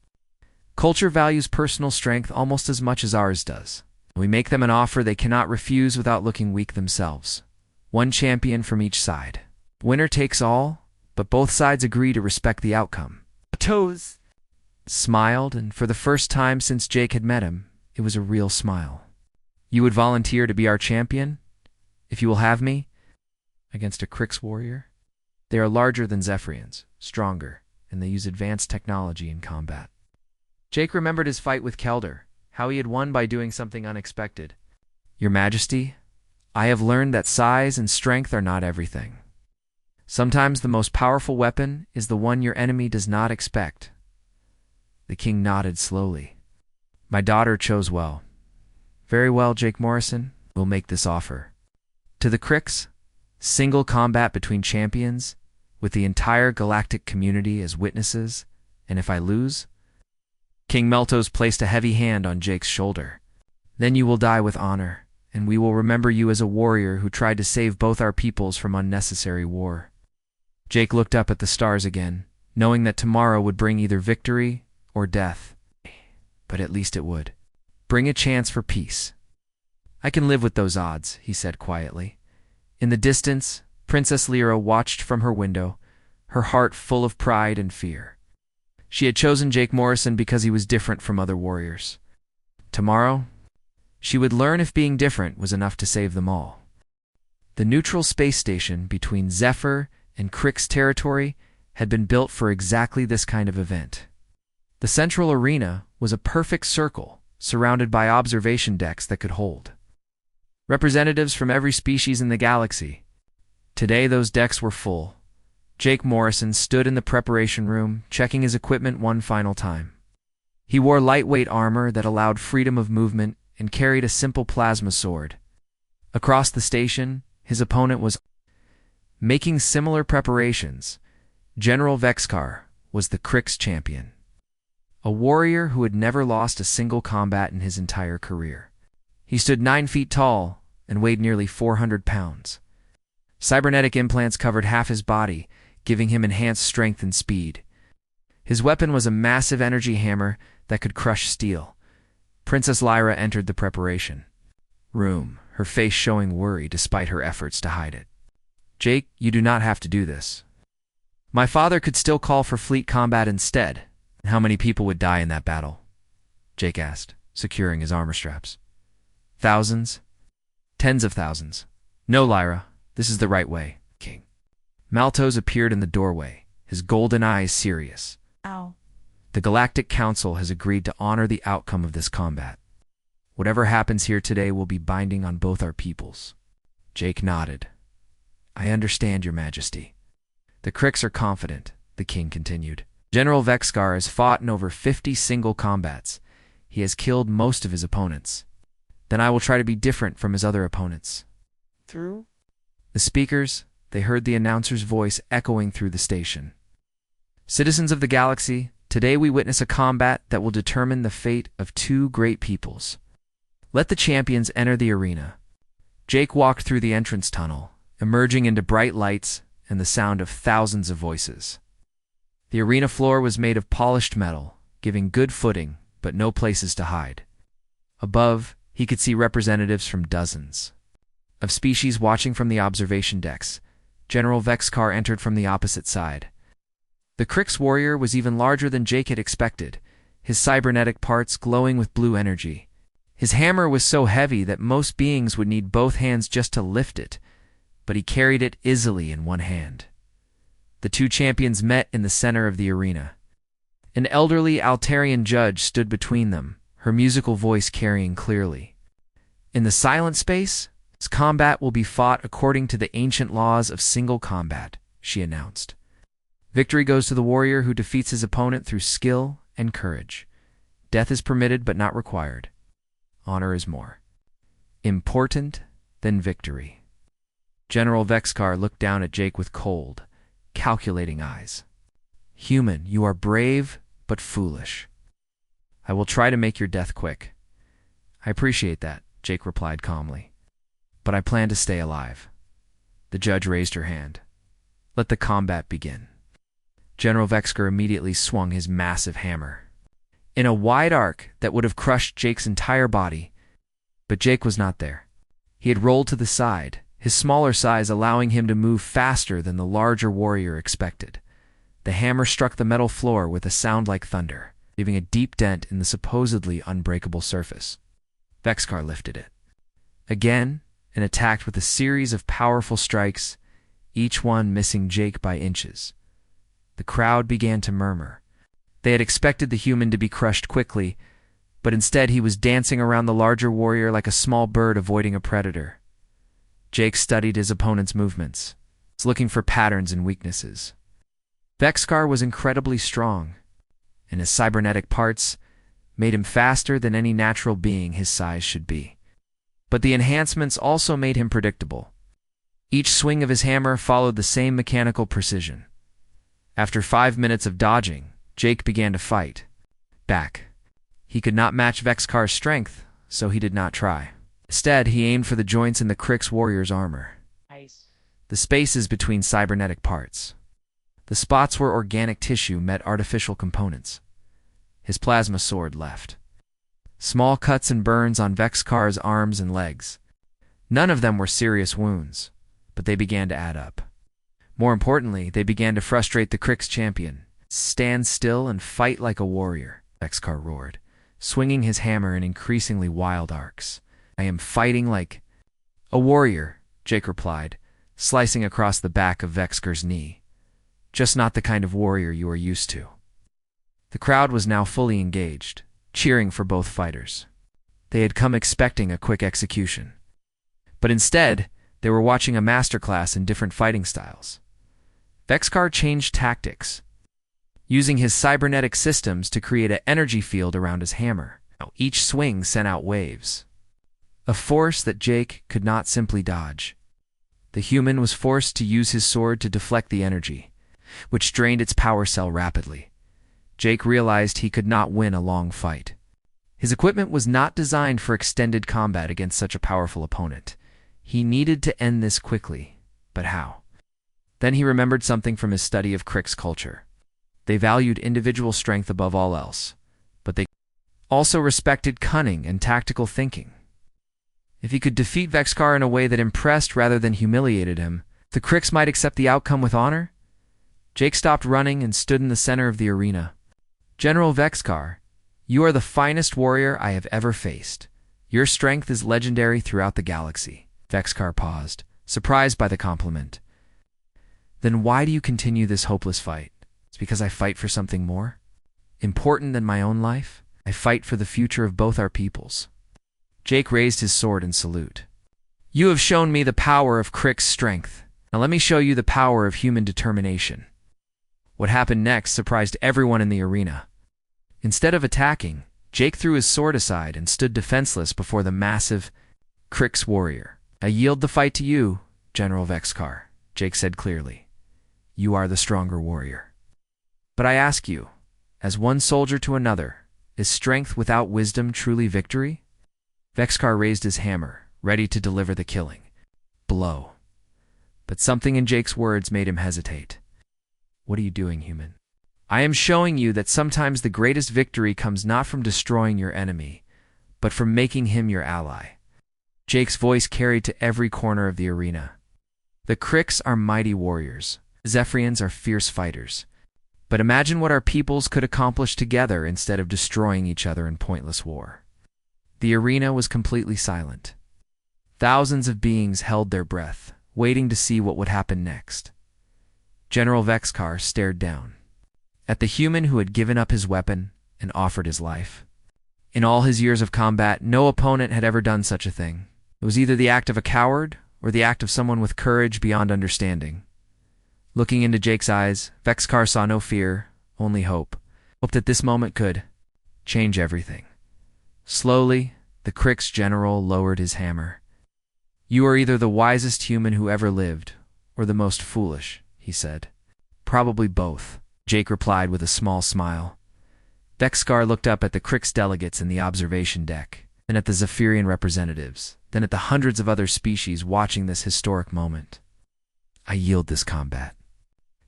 Culture values personal strength almost as much as ours does. We make them an offer they cannot refuse without looking weak themselves. One champion from each side. Winner takes all, but both sides agree to respect the outcome. Toes smiled, and for the first time since Jake had met him, it was a real smile. You would volunteer to be our champion, if you will have me, against a Krix warrior? They are larger than Zephyrians, stronger, and they use advanced technology in combat. Jake remembered his fight with Kelder, how he had won by doing something unexpected. Your Majesty, I have learned that size and strength are not everything. Sometimes the most powerful weapon is the one your enemy does not expect. The king nodded slowly. My daughter chose well. Very well, Jake Morrison, we'll make this offer. To the Krix, single combat between champions, with the entire galactic community as witnesses, and if I lose? King Maltos placed a heavy hand on Jake's shoulder. Then you will die with honor, and we will remember you as a warrior who tried to save both our peoples from unnecessary war. Jake looked up at the stars again, knowing that tomorrow would bring either victory or death. But at least it would. Bring a chance for peace. I can live with those odds, he said quietly. In the distance, Princess Lyra watched from her window, her heart full of pride and fear. She had chosen Jake Morrison because he was different from other warriors. Tomorrow, she would learn if being different was enough to save them all. The neutral space station between Zephyr and Krix territory had been built for exactly this kind of event. The central arena was a perfect circle, surrounded by observation decks that could hold representatives from every species in the galaxy. Today those decks were full. Jake Morrison stood in the preparation room, checking his equipment one final time. He wore lightweight armor that allowed freedom of movement and carried a simple plasma sword. Across the station, his opponent was making similar preparations. General Vexkar was the Crix champion, a warrior who had never lost a single combat in his entire career. He stood 9 feet tall and weighed nearly 400 pounds. Cybernetic implants covered half his body, giving him enhanced strength and speed. His weapon was a massive energy hammer that could crush steel. Princess Lyra entered the preparation room, her face showing worry despite her efforts to hide it. "Jake, you do not have to do this. My father could still call for fleet combat instead." "How many people would die in that battle?" Jake asked, securing his armor straps. "Thousands. Tens of thousands. No, Lyra, this is the right way, King." Maltos appeared in the doorway, his golden eyes serious. Ow. "The Galactic Council has agreed to honor the outcome of this combat. Whatever happens here today will be binding on both our peoples." Jake nodded. "I understand, Your Majesty." "The Crix are confident," the king continued. "General Vexkar has fought in over 50 single combats. He has killed most of his opponents. Then I will try to be different from his other opponents." Through? The speakers, they heard the announcer's voice echoing through the station. "Citizens of the galaxy, today we witness a combat that will determine the fate of 2 great peoples. Let the champions enter the arena." Jake walked through the entrance tunnel, emerging into bright lights and the sound of thousands of voices. The arena floor was made of polished metal, giving good footing, but no places to hide. Above, he could see representatives from dozens of species watching from the observation decks. General Vexkar entered from the opposite side. The Crix warrior was even larger than Jake had expected, his cybernetic parts glowing with blue energy. His hammer was so heavy that most beings would need both hands just to lift it, but he carried it easily in one hand. The 2 champions met in the center of the arena. An elderly Altarian judge stood between them, her musical voice carrying clearly. "In the silent space, this combat will be fought according to the ancient laws of single combat," she announced. "Victory goes to the warrior who defeats his opponent through skill and courage. Death is permitted but not required. Honor is more important than victory." General Vexkar looked down at Jake with cold, calculating eyes. "Human, you are brave but foolish. I will try to make your death quick." "I appreciate that," Jake replied calmly. "But I plan to stay alive." The judge raised her hand. "Let the combat begin." General Vexkar immediately swung his massive hammer in a wide arc that would have crushed Jake's entire body. But Jake was not there. He had rolled to the side, his smaller size allowing him to move faster than the larger warrior expected. The hammer struck the metal floor with a sound like thunder, leaving a deep dent in the supposedly unbreakable surface. Vexkar lifted it again and attacked with a series of powerful strikes, each one missing Jake by inches. The crowd began to murmur. They had expected the human to be crushed quickly, but instead he was dancing around the larger warrior like a small bird avoiding a predator. Jake studied his opponent's movements, looking for patterns and weaknesses. Vexkar was incredibly strong, and his cybernetic parts made him faster than any natural being his size should be. But the enhancements also made him predictable. Each swing of his hammer followed the same mechanical precision. After 5 minutes of dodging, Jake began to fight back. He could not match Vexkar's strength, so he did not try. Instead, he aimed for the joints in the Crix warrior's armor. Nice. The spaces between cybernetic parts. The spots where organic tissue met artificial components. His plasma sword left. Small cuts and burns on Vexkar's arms and legs. None of them were serious wounds, but they began to add up. More importantly, they began to frustrate the Crix champion. "Stand still and fight like a warrior," Vexkar roared, swinging his hammer in increasingly wild arcs. "I am fighting like a warrior," Jake replied, slicing across the back of Vexkar's knee. "Just not the kind of warrior you are used to." The crowd was now fully engaged, cheering for both fighters. They had come expecting a quick execution. But instead, they were watching a masterclass in different fighting styles. Vexkar changed tactics, using his cybernetic systems to create an energy field around his hammer. Each swing sent out waves, a force that Jake could not simply dodge. The human was forced to use his sword to deflect the energy, which drained its power cell rapidly. Jake realized he could not win a long fight. His equipment was not designed for extended combat against such a powerful opponent. He needed to end this quickly, but how? Then he remembered something from his study of Crick's culture. They valued individual strength above all else, but they also respected cunning and tactical thinking. If he could defeat Vexcar in a way that impressed rather than humiliated him, the Cricks might accept the outcome with honor. Jake stopped running and stood in the center of the arena. "General Vexcar, you are the finest warrior I have ever faced. Your strength is legendary throughout the galaxy." Vexcar paused, surprised by the compliment. "Then why do you continue this hopeless fight? It's because I fight for something more important than my own life. I fight for the future of both our peoples." Jake raised his sword in salute. "You have shown me the power of Crick's strength. Now let me show you the power of human determination." What happened next surprised everyone in the arena. Instead of attacking, Jake threw his sword aside and stood defenseless before the massive Crick's warrior. "I yield the fight to you, General Vexcar," Jake said clearly. "You are the stronger warrior. But I ask you, as one soldier to another, is strength without wisdom truly victory?" Vexcar raised his hammer, ready to deliver the killing blow. But something in Jake's words made him hesitate. "What are you doing, human? I am showing you that sometimes the greatest victory comes not from destroying your enemy, but from making him your ally." Jake's voice carried to every corner of the arena. The Cricks are mighty warriors. Zephyrians are fierce fighters. But imagine what our peoples could accomplish together instead of destroying each other in pointless war. The arena was completely silent. Thousands of beings held their breath, waiting to see what would happen next. General Vexcar stared down at the human who had given up his weapon and offered his life. In all his years of combat, no opponent had ever done such a thing. It was either the act of a coward or the act of someone with courage beyond understanding. Looking into Jake's eyes, Vexcar saw no fear, only hope. Hope that this moment could change everything. Slowly, the Crick's general lowered his hammer. "You are either the wisest human who ever lived, or the most foolish," he said. "Probably both," Jake replied with a small smile. Vexcar looked up at the Crick's delegates in the observation deck, then at the Zephyrian representatives, then at the hundreds of other species watching this historic moment. "I yield this combat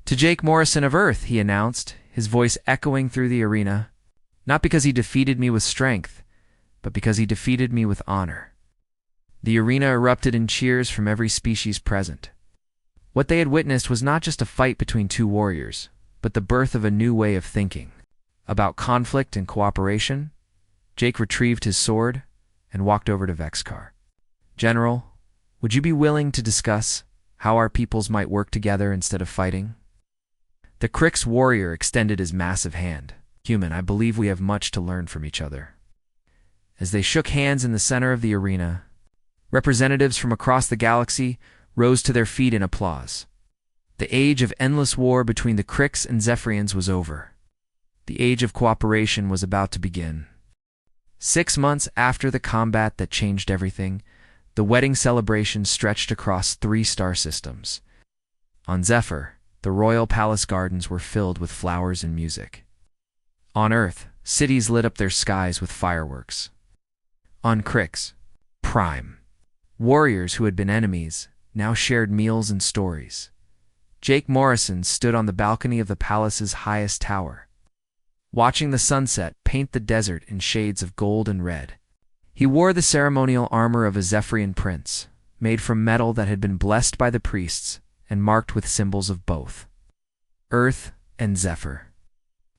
to Jake Morrison of Earth," he announced, his voice echoing through the arena. "Not because he defeated me with strength, but because he defeated me with honor." The arena erupted in cheers from every species present. What they had witnessed was not just a fight between two warriors, but the birth of a new way of thinking. About conflict and cooperation, Jake retrieved his sword and walked over to Vexcar. "General, would you be willing to discuss how our peoples might work together instead of fighting?" The Crick's warrior extended his massive hand. "Human, I believe we have much to learn from each other." As they shook hands in the center of the arena, representatives from across the galaxy rose to their feet in applause. The age of endless war between the Cricks and Zephyrians was over. The age of cooperation was about to begin. 6 months after the combat that changed everything, the wedding celebration stretched across 3 star systems. On Zephyr, the royal palace gardens were filled with flowers and music. On Earth, cities lit up their skies with fireworks. On Cricks, Prime, warriors who had been enemies now shared meals and stories. Jake Morrison stood on the balcony of the palace's highest tower, watching the sunset paint the desert in shades of gold and red. He wore the ceremonial armor of a Zephyrian prince, made from metal that had been blessed by the priests and marked with symbols of both Earth and Zephyr.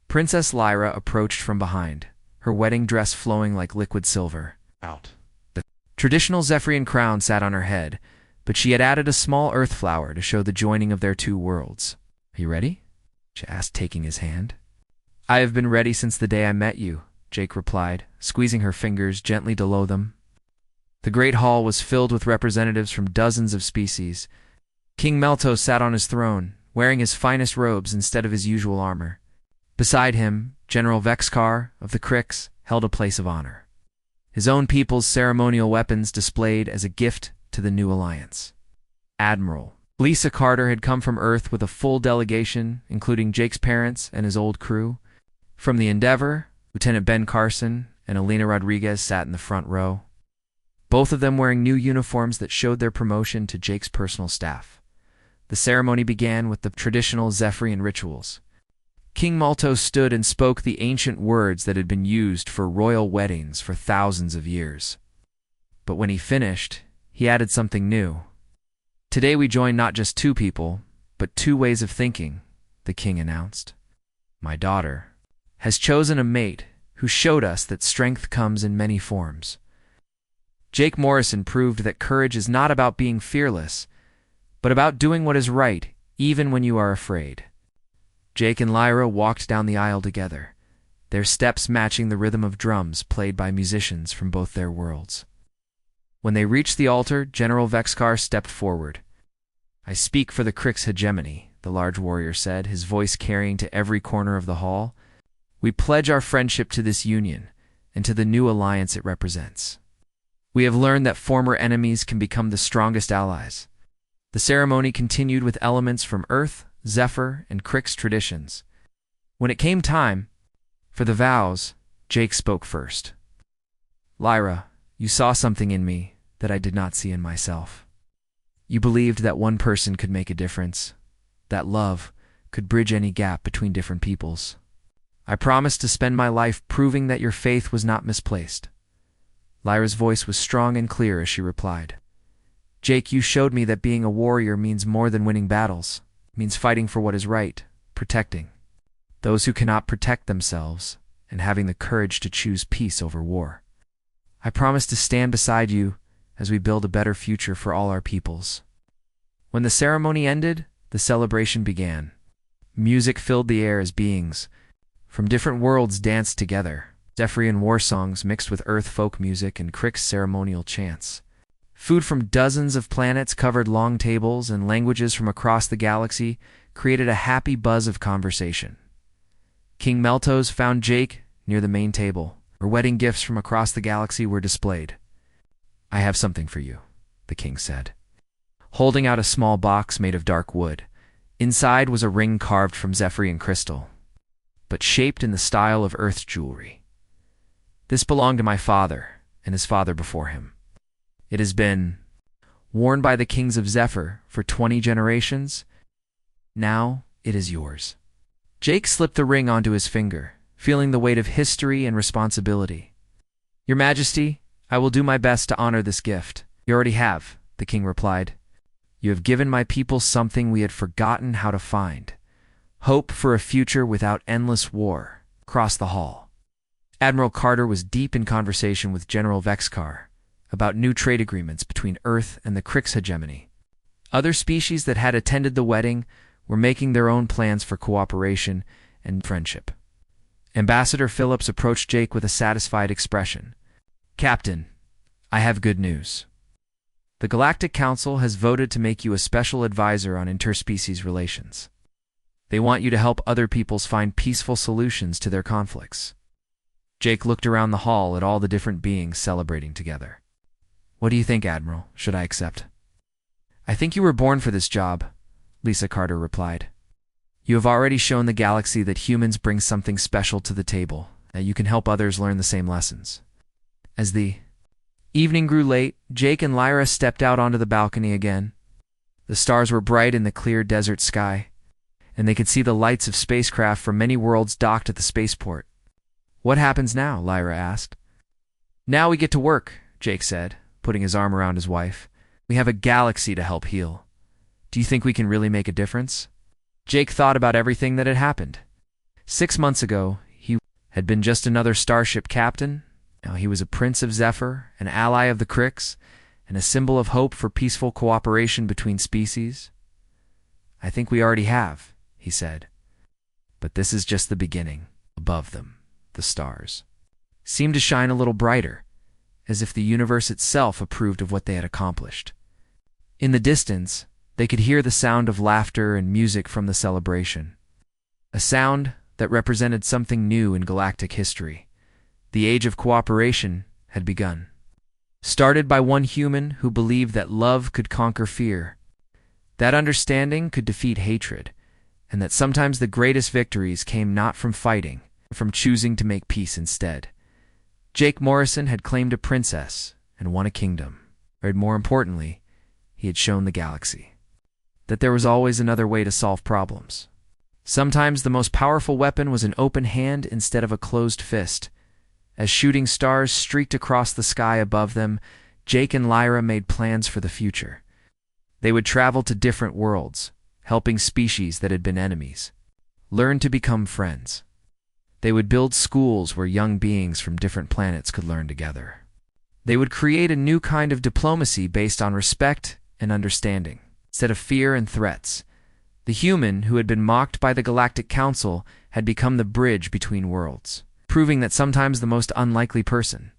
Princess Lyra approached from behind, her wedding dress flowing like liquid silver. The traditional Zephyrian crown sat on her head, but she had added a small earth flower to show the joining of their 2 worlds. "Are you ready?" she asked, taking his hand. "I have been ready since the day I met you," Jake replied, squeezing her fingers gently below them. The great hall was filled with representatives from dozens of species. King Melto sat on his throne, wearing his finest robes instead of his usual armor. Beside him, General Vexcar of the Cricks held a place of honor, his own people's ceremonial weapons displayed as a gift to the new alliance. Admiral Lisa Carter had come from Earth with a full delegation, including Jake's parents and his old crew. From the Endeavor, Lieutenant Ben Carson and Elena Rodriguez sat in the front row, both of them wearing new uniforms that showed their promotion to Jake's personal staff. The ceremony began with the traditional Zephyrian rituals. King Maltos stood and spoke the ancient words that had been used for royal weddings for thousands of years. But when he finished, he added something new. "Today we join not just two people, but two ways of thinking," the king announced. "My daughter has chosen a mate who showed us that strength comes in many forms." Jake Morrison proved that courage is not about being fearless, but about doing what is right, even when you are afraid. Jake and Lyra walked down the aisle together, their steps matching the rhythm of drums played by musicians from both their worlds. When they reached the altar, General Vexkar stepped forward. "I speak for the Krix hegemony," the large warrior said, his voice carrying to every corner of the hall. "We pledge our friendship to this union and to the new alliance it represents. We have learned that former enemies can become the strongest allies." The ceremony continued with elements from Earth, Zephyr, and Krix traditions. When it came time for the vows, Jake spoke first. "Lyra, you saw something in me that I did not see in myself. You believed that one person could make a difference, that love could bridge any gap between different peoples. I promised to spend my life proving that your faith was not misplaced." Lyra's voice was strong and clear as she replied. "Jake, you showed me that being a warrior means more than winning battles. It means fighting for what is right, protecting those who cannot protect themselves, and having the courage to choose peace over war. I promise to stand beside you as we build a better future for all our peoples." When the ceremony ended, the celebration began. Music filled the air as beings from different worlds danced together. Zephyrian war songs mixed with Earth folk music and Krix ceremonial chants. Food from dozens of planets covered long tables, and languages from across the galaxy created a happy buzz of conversation. King Meltos found Jake near the main table, where wedding gifts from across the galaxy were displayed. "I have something for you," the king said, holding out a small box made of dark wood. Inside was a ring carved from Zephyrian crystal, but shaped in the style of Earth jewelry. "This belonged to my father and his father before him. It has been worn by the kings of Zephyr for 20 generations. Now it is yours." Jake slipped the ring onto his finger, feeling the weight of history and responsibility. "Your Majesty, I will do my best to honor this gift." "You already have," the king replied. "You have given my people something we had forgotten how to find. Hope for a future without endless war." Across the hall, Admiral Carter was deep in conversation with General Vexkar about new trade agreements between Earth and the Krix hegemony. Other species that had attended the wedding were making their own plans for cooperation and friendship. Ambassador Phillips approached Jake with a satisfied expression. "Captain, I have good news. The Galactic Council has voted to make you a special advisor on interspecies relations. They want you to help other peoples find peaceful solutions to their conflicts." Jake looked around the hall at all the different beings celebrating together. "What do you think, Admiral? Should I accept?" "I think you were born for this job," Lisa Carter replied. "You have already shown the galaxy that humans bring something special to the table, and you can help others learn the same lessons." As the evening grew late, Jake and Lyra stepped out onto the balcony again. The stars were bright in the clear desert sky, and they could see the lights of spacecraft from many worlds docked at the spaceport. "What happens now?" Lyra asked. "Now we get to work," Jake said, putting his arm around his wife. "We have a galaxy to help heal. Do you think we can really make a difference?" Jake thought about everything that had happened. 6 months ago, he had been just another starship captain. Now he was a prince of Zephyr, an ally of the Krix, and a symbol of hope for peaceful cooperation between species. "I think we already have," he said. "But this is just the beginning." Above them, the stars seemed to shine a little brighter, as if the universe itself approved of what they had accomplished. In the distance, they could hear the sound of laughter and music from the celebration, a sound that represented something new in galactic history. The age of cooperation had begun. Started by one human who believed that love could conquer fear, That understanding could defeat hatred, and that sometimes the greatest victories came not from fighting, but from choosing to make peace instead. Jake Morrison had claimed a princess and won a kingdom. Or more importantly, he had shown the galaxy that there was always another way to solve problems. Sometimes the most powerful weapon was an open hand instead of a closed fist. As shooting stars streaked across the sky above them, Jake and Lyra made plans for the future. They would travel to different worlds, helping species that had been enemies, learn to become friends. They would build schools where young beings from different planets could learn together. They would create a new kind of diplomacy based on respect and understanding, instead of fear and threats. The human, who had been mocked by the Galactic Council, had become the bridge between worlds, proving that sometimes the most unlikely person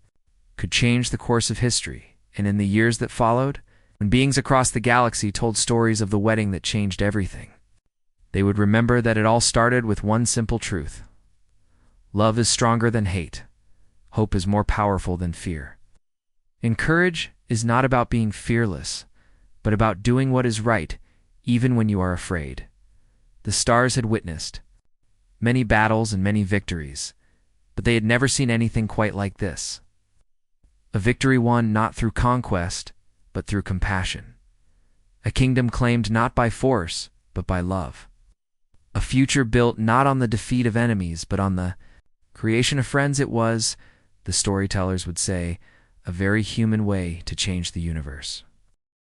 could change the course of history. And in the years that followed, when beings across the galaxy told stories of the wedding that changed everything, they would remember that it all started with one simple truth. Love is stronger than hate. Hope is more powerful than fear. And courage is not about being fearless, but about doing what is right, even when you are afraid. The stars had witnessed many battles and many victories, but they had never seen anything quite like this. A victory won not through conquest, but through compassion. A kingdom claimed not by force, but by love. A future built not on the defeat of enemies, but on the creation of friends. It was, the storytellers would say, a very human way to change the universe.